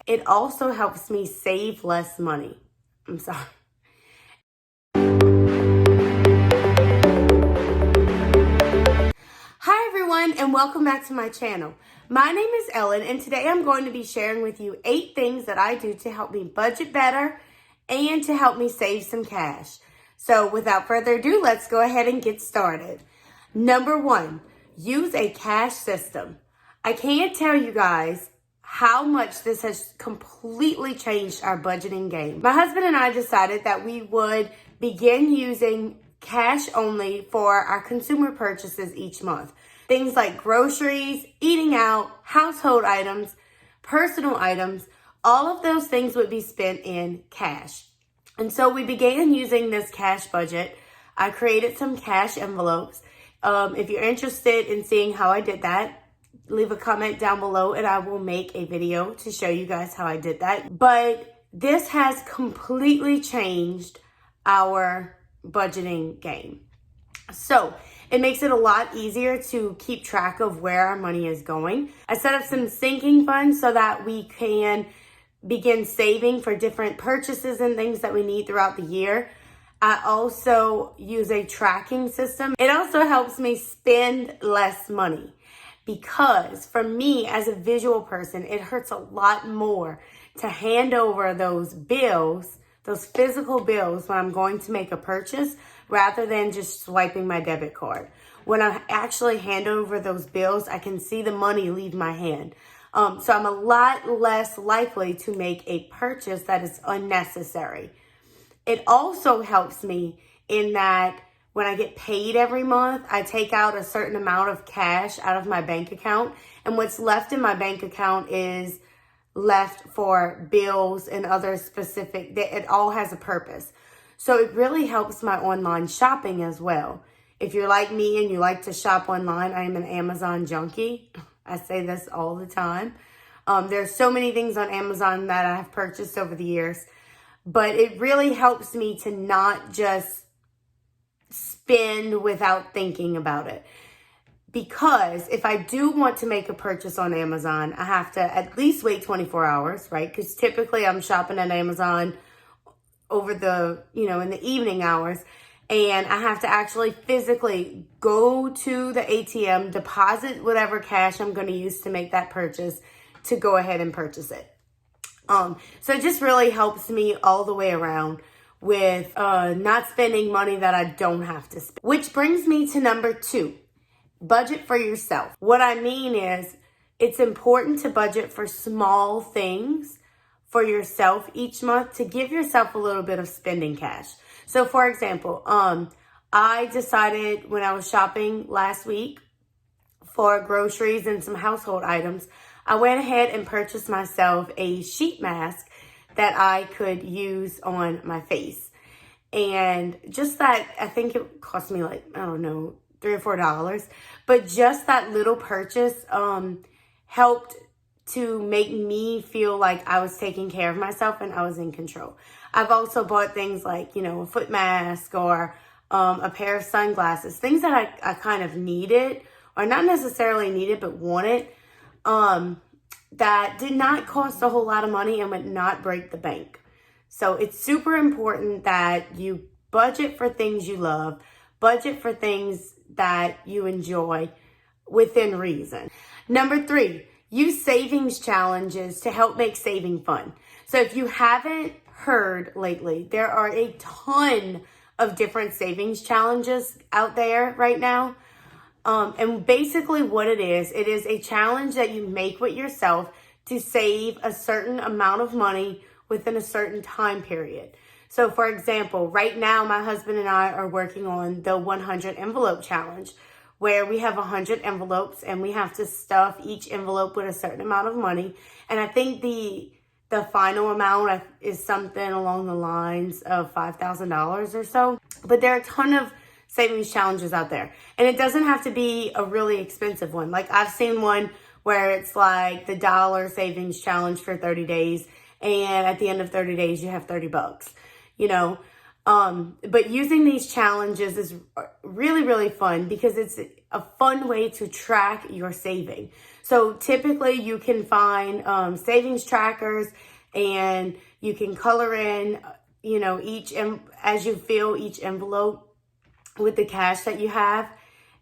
it also helps me save less money. I'm sorry. Hi everyone, and welcome back to my channel. My name is Ellen, and today I'm going to be sharing with you 8 things that I do to help me budget better and to help me save some cash. So without further ado, let's go ahead and get started. Number 1, use a cash system. I can't tell you guys how much this has completely changed our budgeting game. My husband and I decided that we would begin using cash only for our consumer purchases each month. Things like groceries, eating out, household items, personal items, all of those things would be spent in cash. And so we began using this cash budget. I created some cash envelopes. If you're interested in seeing how I did that, leave a comment down below and I will make a video to show you guys how I did that. But this has completely changed our budgeting game. So it makes it a lot easier to keep track of where our money is going. I set up some sinking funds so that we can begin saving for different purchases and things that we need throughout the year. I also use a tracking system. It also helps me spend less money because for me as a visual person, it hurts a lot more to hand over those bills, those physical bills when I'm going to make a purchase rather than just swiping my debit card. When I actually hand over those bills, I can see the money leave my hand. So I'm a lot less likely to make a purchase that is unnecessary. It also helps me in that when I get paid every month, I take out a certain amount of cash out of my bank account. And what's left in my bank account is left for bills and other specific, it all has a purpose. So it really helps my online shopping as well. If you're like me and you like to shop online, I am an Amazon junkie. I say this all the time. There's so many things on Amazon that I have purchased over the years, but it really helps me to not just spend without thinking about it. Because if I do want to make a purchase on Amazon, I have to at least wait 24 hours, right? Because typically I'm shopping at Amazon over the, in the evening hours. And I have to actually physically go to the ATM, deposit whatever cash I'm going to use to make that purchase to go ahead and purchase it. So it just really helps me all the way around with not spending money that I don't have to spend. Which brings me to number 2, budget for yourself. What I mean is it's important to budget for small things for yourself each month to give yourself a little bit of spending cash. So for example, I decided when I was shopping last week for groceries and some household items, I went ahead and purchased myself a sheet mask that I could use on my face. And just that, I think it cost me like, I don't know, $3 or $4. But just that little purchase helped to make me feel like I was taking care of myself and I was in control. I've also bought things like, a foot mask or a pair of sunglasses, things that I kind of needed, or not necessarily needed, but wanted, that did not cost a whole lot of money and would not break the bank. So it's super important that you budget for things you love, budget for things that you enjoy within reason. Number 3, use savings challenges to help make saving fun. So if you haven't heard lately, there are a ton of different savings challenges out there right now. And basically what it is a challenge that you make with yourself to save a certain amount of money within a certain time period. So for example, right now, my husband and I are working on the 100 envelope challenge, where we have 100 envelopes and we have to stuff each envelope with a certain amount of money. And I think the final amount is something along the lines of $5,000 or so. But there are a ton of savings challenges out there. And it doesn't have to be a really expensive one. Like I've seen one where it's like the dollar savings challenge for 30 days. And at the end of 30 days, you have $30, But using these challenges is really, really fun because a fun way to track your saving. So typically you can find savings trackers, and you can color in, as you fill each envelope with the cash that you have.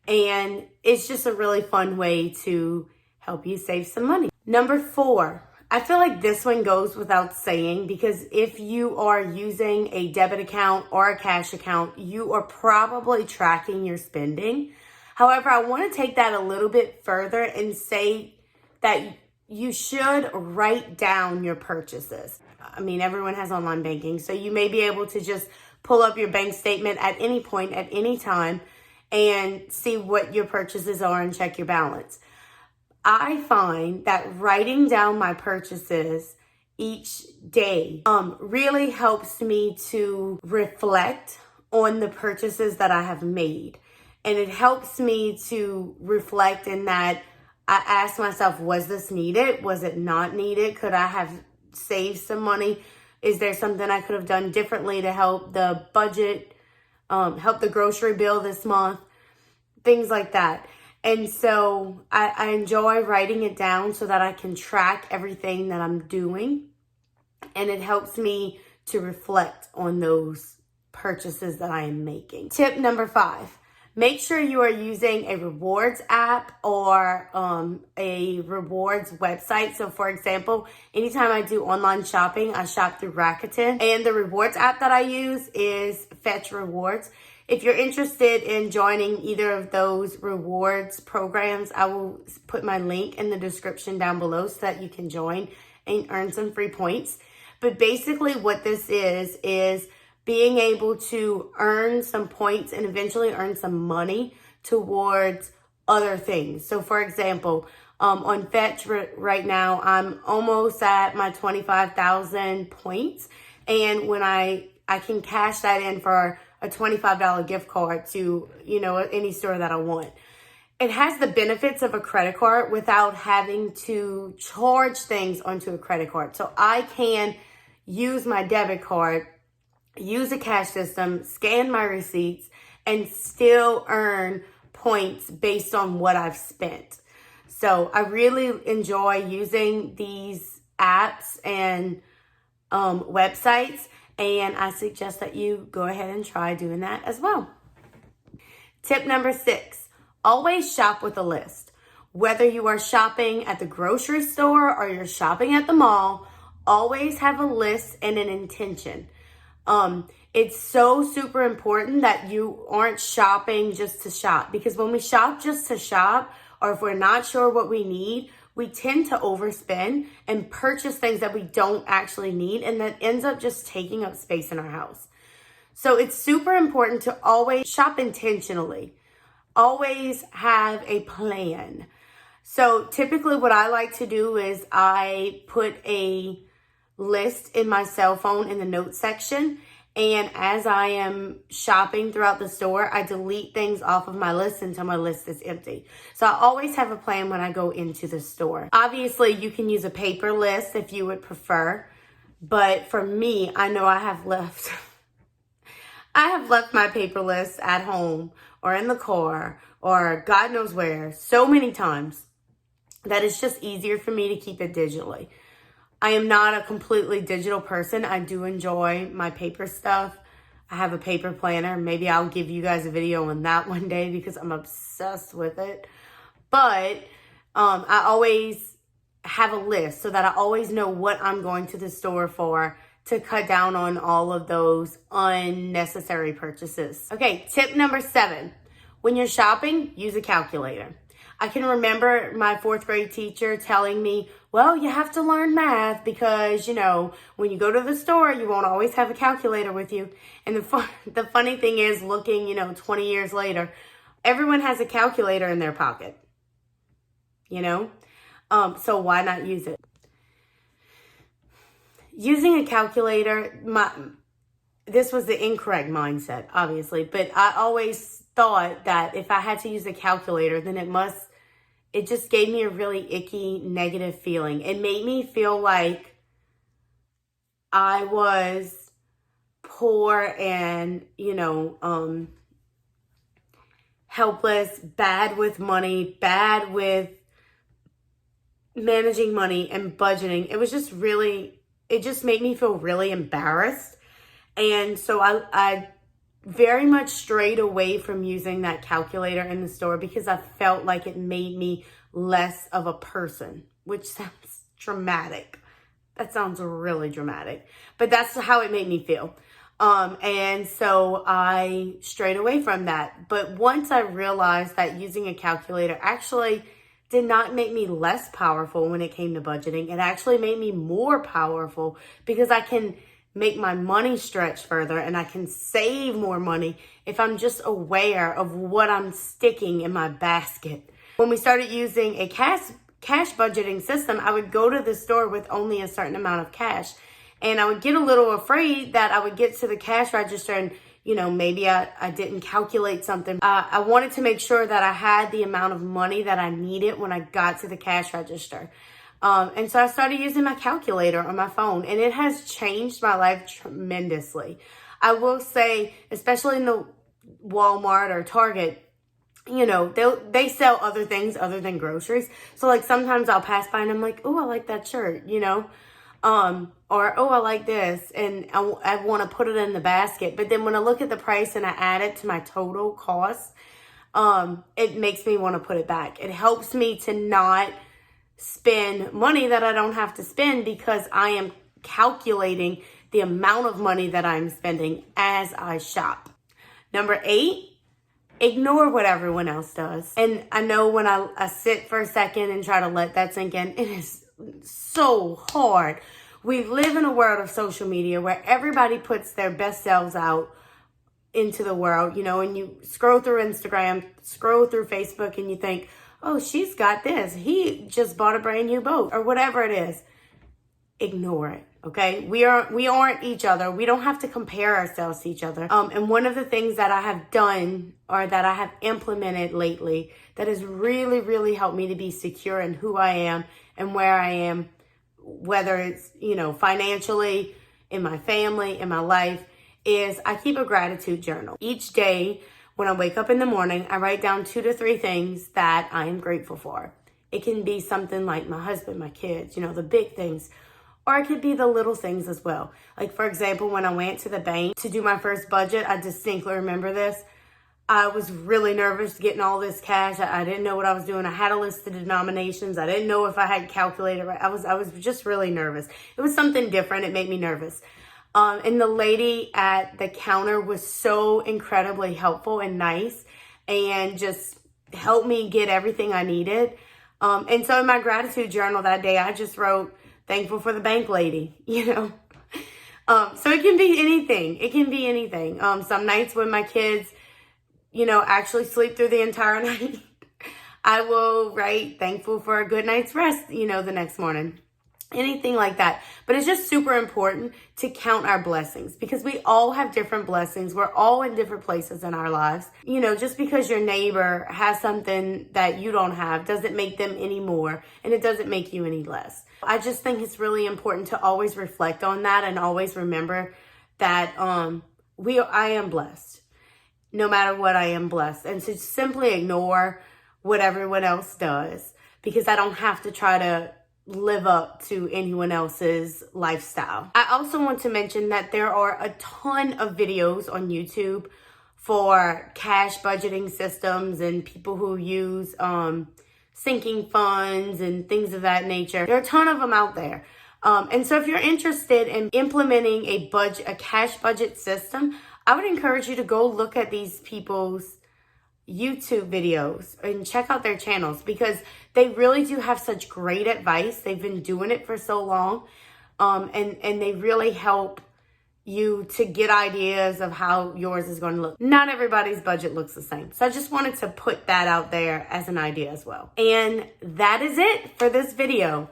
And it's just a really fun way to help you save some money. Number 4, I feel like this one goes without saying, because if you are using a debit account or a cash account, you are probably tracking your spending. However, I want to take that a little bit further and say that you should write down your purchases. I mean, everyone has online banking, so you may be able to just pull up your bank statement at any point, at any time, and see what your purchases are and check your balance. I find that writing down my purchases each day really helps me to reflect on the purchases that I have made. And it helps me to reflect in that I ask myself, was this needed? Was it not needed? Could I have saved some money? Is there something I could have done differently to help the budget, help the grocery bill this month? Things like that. And so I enjoy writing it down so that I can track everything that I'm doing. And it helps me to reflect on those purchases that I am making. Tip number 5, make sure you are using a rewards app or a rewards website. So for example, anytime I do online shopping, I shop through Rakuten. And the rewards app that I use is Fetch Rewards. If you're interested in joining either of those rewards programs, I will put my link in the description down below so that you can join and earn some free points. But basically what this is being able to earn some points and eventually earn some money towards other things. So for example, on Fetch right now, I'm almost at my 25,000 points. And when I can cash that in for a $25 gift card to, any store that I want. It has the benefits of a credit card without having to charge things onto a credit card. So I can use my debit card, use a cash system, scan my receipts, and still earn points based on what I've spent. So I really enjoy using these apps and websites, and I suggest that you go ahead and try doing that as well. Tip number 6, always shop with a list. Whether you are shopping at the grocery store or you're shopping at the mall, always have a list and an intention. It's so super important that you aren't shopping just to shop, because when we shop just to shop, or if we're not sure what we need, we tend to overspend and purchase things that we don't actually need, and that ends up just taking up space in our house. So it's super important to always shop intentionally. Always have a plan. So typically what I like to do is I put a list in my cell phone in the notes section. And as I am shopping throughout the store, I delete things off of my list until my list is empty. So I always have a plan when I go into the store. Obviously, you can use a paper list if you would prefer. But for me, I know I have left my paper list at home or in the car or God knows where so many times that it's just easier for me to keep it digitally. I am not a completely digital person. I do enjoy my paper stuff. I have a paper planner. Maybe I'll give you guys a video on that one day because I'm obsessed with it. But I always have a list so that I always know what I'm going to the store for, to cut down on all of those unnecessary purchases. Okay, tip number 7. When you're shopping, use a calculator. I can remember my 4th grade teacher telling me, well, you have to learn math because, when you go to the store, you won't always have a calculator with you. And the funny thing is, looking, 20 years later, everyone has a calculator in their pocket, so why not use it? Using a calculator, this was the incorrect mindset, obviously, but I always thought that if I had to use a calculator, then it just gave me a really icky, negative feeling. It made me feel like I was poor and, helpless, bad with money, bad with managing money and budgeting. It just made me feel really embarrassed. And so I very much strayed away from using that calculator in the store because I felt like it made me less of a person, which sounds dramatic. That sounds really dramatic, but that's how it made me feel. And so I strayed away from that. But once I realized that using a calculator actually did not make me less powerful when it came to budgeting, it actually made me more powerful because I can make my money stretch further and I can save more money if I'm just aware of what I'm sticking in my basket. When we started using a cash budgeting system, I would go to the store with only a certain amount of cash. And I would get a little afraid that I would get to the cash register and, maybe I didn't calculate something. I wanted to make sure that I had the amount of money that I needed when I got to the cash register. And so I started using my calculator on my phone, and it has changed my life tremendously. I will say, especially in the Walmart or Target, they sell other things other than groceries. So like sometimes I'll pass by and I'm like, oh, I like that shirt, or, oh, I like this. And I want to put it in the basket. But then when I look at the price and I add it to my total cost, it makes me want to put it back. It helps me to not spend money that I don't have to spend because I am calculating the amount of money that I'm spending as I shop. Number 8, ignore what everyone else does. And I know when I sit for a second and try to let that sink in, it is so hard. We live in a world of social media where everybody puts their best selves out into the world, and you scroll through Instagram, scroll through Facebook, and you think, oh, she's got this. He just bought a brand new boat or whatever it is. Ignore it. Okay. We aren't each other. We don't have to compare ourselves to each other. And one of the things that I have done or that I have implemented lately that has really, really helped me to be secure in who I am and where I am, whether it's, financially, in my family, in my life, is I keep a gratitude journal. Each day when I wake up in the morning, I write down 2 to 3 things that I am grateful for. It can be something like my husband, my kids, the big things. Or it could be the little things as well. Like, for example, when I went to the bank to do my first budget, I distinctly remember this. I was really nervous getting all this cash. I didn't know what I was doing. I had a list of denominations. I didn't know if I had calculated right. I was just really nervous. It was something different. It made me nervous. And the lady at the counter was so incredibly helpful and nice and just helped me get everything I needed. And so in my gratitude journal that day, I just wrote, thankful for the bank lady, So it can be anything. It can be anything. Some nights when my kids, actually sleep through the entire night, I will write thankful for a good night's rest, the next morning. Anything like that. But it's just super important to count our blessings because we all have different blessings. We're all in different places in our lives. Just because your neighbor has something that you don't have doesn't make them any more, and it doesn't make you any less. I just think it's really important to always reflect on that and always remember that I am blessed. No matter what, I am blessed. And to simply ignore what everyone else does because I don't have to try to live up to anyone else's lifestyle. I also want to mention that there are a ton of videos on YouTube for cash budgeting systems and people who use sinking funds and things of that nature. There are a ton of them out there. And so if you're interested in implementing a cash budget system, I would encourage you to go look at these people's YouTube videos and check out their channels because they really do have such great advice. They've been doing it for so long. And they really help you to get ideas of how yours is going to look. Not everybody's budget looks the same. So I just wanted to put that out there as an idea as well. And that is it for this video.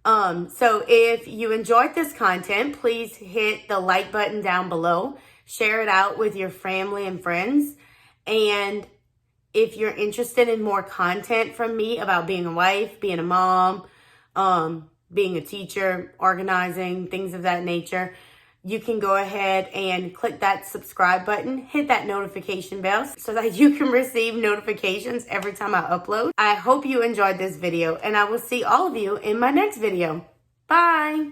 So if you enjoyed this content, please hit the like button down below. Share it out with your family and friends. And if you're interested in more content from me about being a wife, being a mom, being a teacher, organizing, things of that nature, you can go ahead and click that subscribe button, hit that notification bell so that you can receive notifications every time I upload. I hope you enjoyed this video, and I will see all of you in my next video. Bye!